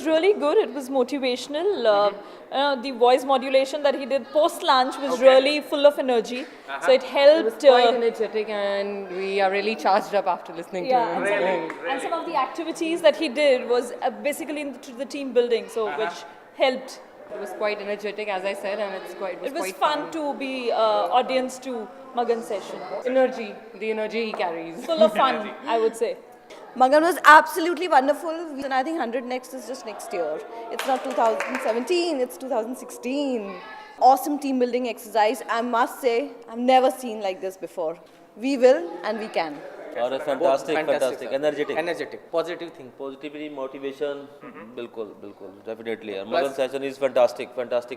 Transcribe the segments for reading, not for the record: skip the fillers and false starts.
Really good. It was motivational. The voice modulation that he did post lunch was really full of energy. So it It was helped. quite energetic, and we are really charged up after listening to Yeah, him. and some of the activities that he did was basically to the team building, so which helped. It was quite energetic, as I said, and It was quite fun to be audience to Magan's session. energy, the energy he carries. Full of fun, I would say. Magan was absolutely wonderful, and I think 100 Next is just next year. It's not 2017, it's 2016. Awesome team building exercise. I must say, I've never seen like this before. We will and we can. और fantastic, sir. energetic, Positive thing. positivity, motivation, बिल्कुल, definitely. Magan session is fantastic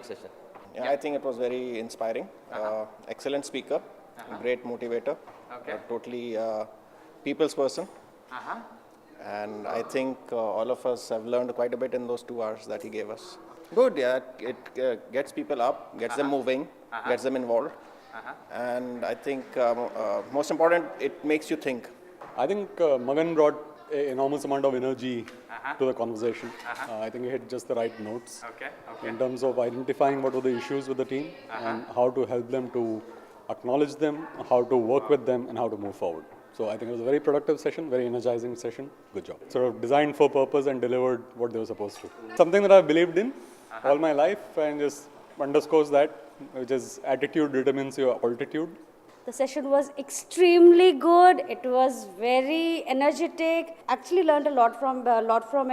session. Yeah, I think it was very inspiring. Excellent speaker, great motivator, totally people's person. And I think all of us have learned quite a bit in those 2 hours that he gave us. Good, yeah, it gets people up, gets them moving, gets them involved. And I think most important, it makes you think. I think Magan brought an enormous amount of energy to the conversation. I think he hit just the right notes in terms of identifying what were the issues with the team and how to help them to acknowledge them, how to work with them, and how to move forward. So I think it was a very productive session, very energizing session. Good job. Sort of designed for purpose and delivered what they were supposed to. Something that I've believed in all my life and just underscores that, which is attitude determines your altitude. The session was extremely good. It was very energetic. Actually learned a lot from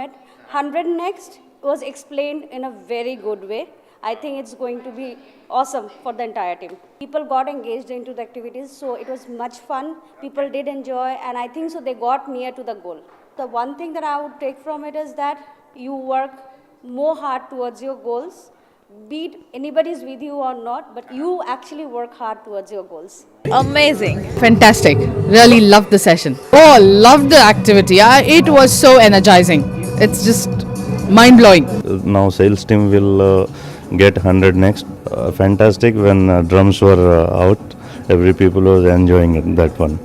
it. 100 Next was explained in a very good way. I think it's going to be awesome for the entire team. People got engaged into the activities, so it was much fun. People did enjoy, and I think so they got near to the goal. The one thing that I would take from it is that you work more hard towards your goals. Be it anybody's with you or not, but you actually work hard towards your goals. Amazing. Fantastic. Really loved the session. Oh, loved the activity. It was so energizing. It's just mind-blowing. Now sales team will get 100 Next. Fantastic when drums were out. Every people was enjoying that one.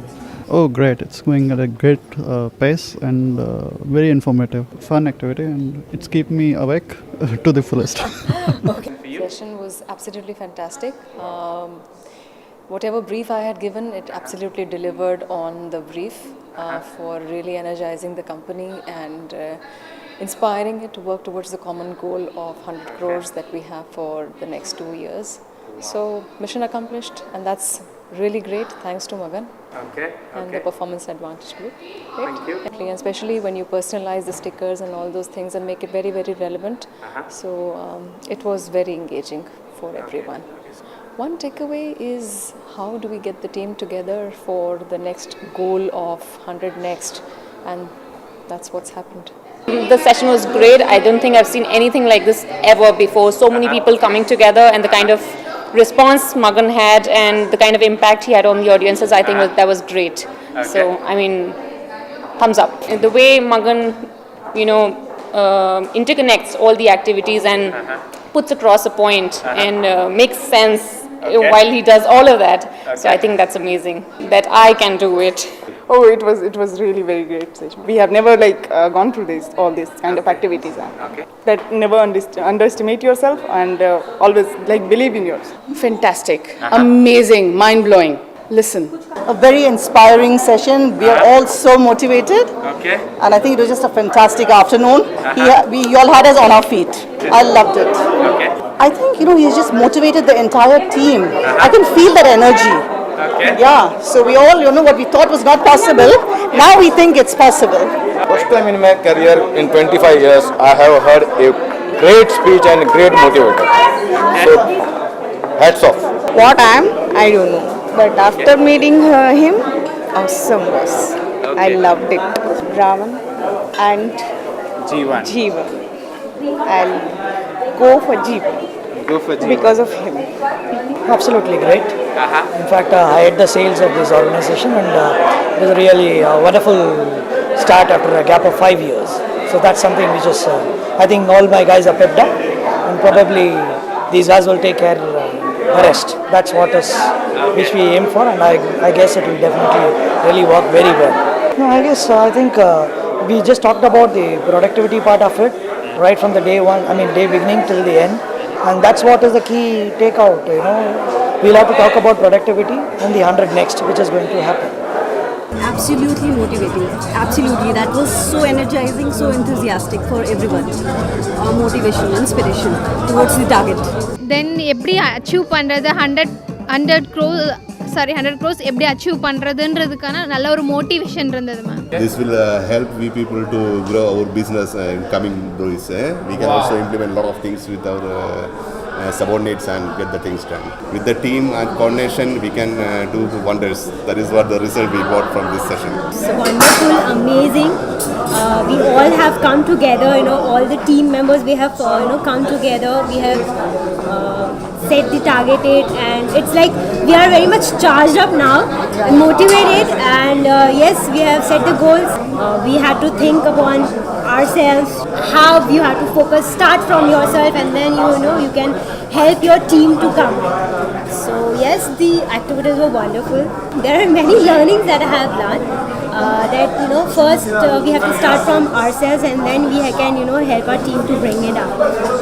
Oh, great. It's going at a great pace and very informative, fun activity, and it's kept me awake to the fullest. The session was absolutely fantastic. Whatever brief I had given, it absolutely delivered on the brief for really energizing the company and inspiring it to work towards the common goal of 100 crores that we have for the next 2 years. So mission accomplished, and that's really great. Thanks to Magan and the Performance Advantage Group. Thank you. And especially when you personalize the stickers and all those things and make it very, very relevant. So it was very engaging for everyone. One takeaway is how do we get the team together for the next goal of 100 Next, and that's what's happened. The session was great. I don't think I've seen anything like this ever before. So many people coming together, and the kind of response Magan had and the kind of impact he had on the audiences, I think that was great. So, I mean, thumbs up. The way Magan, interconnects all the activities and puts across a point and makes sense while he does all of that. So I think that's amazing that I can do it. Oh, it was really very great session. We have never gone through all these kind of activities. That never underestimate yourself and always believe in yourself. Fantastic. Amazing. Mind-blowing. Listen. A very inspiring session. We are all so motivated. And I think it was just a fantastic afternoon. We all had us on our feet. I loved it. I think, he's just motivated the entire team. I can feel that energy. Yeah, so we all, what we thought was not possible, now we think it's possible. First time in my career, in 25 years, I have heard a great speech and great motivator. So, hats off. What I don't know. But after meeting him, awesome was. I loved it. Raman and Jeevan. I'll go for Jeevan. Because of him. Absolutely great. In fact, I had the sales of this organization, and it was a really wonderful start after a gap of 5 years. So that's something which is, I think all my guys are pepped up, and probably these guys will take care of the rest. That's what is which we aim for, and I guess it will definitely really work very well. No, I think we just talked about the productivity part of it. right from the day one, I mean day beginning till the end. And that's what is the key takeout, you know. We'll have to talk about productivity and the 100 next, which is going to happen. Absolutely motivating. Absolutely. That was so energizing, so enthusiastic for everyone. Motivation, inspiration towards the target. Then எப்படி achieve பண்ணுறது 100 crores எப்படி achieve பண்ணுறதுன்றதுக்கான நல்ல ஒரு motivation இருந்தது ma'am. This will help we people to grow our business in coming days. We can also implement a lot of things with our subordinates and get the things done. With the team and coordination, we can do wonders. That is what the result we got from this session. It's wonderful, amazing. We all have come together, you know, all the team members, we have, come together. We have set the target date, and it's like we are very much charged up now, motivated, and yes, we have set the goals. We had to think upon ourselves, how you have to focus, start from yourself, and then you can help your team to come. So yes, the activities were wonderful. There are many learnings that I have learned. That first we have to start from ourselves, and then we can help our team to bring it up.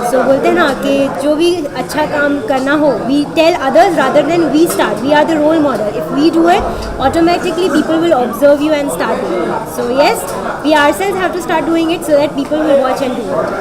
So बोलते हैं ना कि जो भी अच्छा काम करना हो, we tell others rather than we start. We are the role model. If we do it, automatically people will observe you and start doing it. So yes, we ourselves have to start doing it so that people will watch and do it.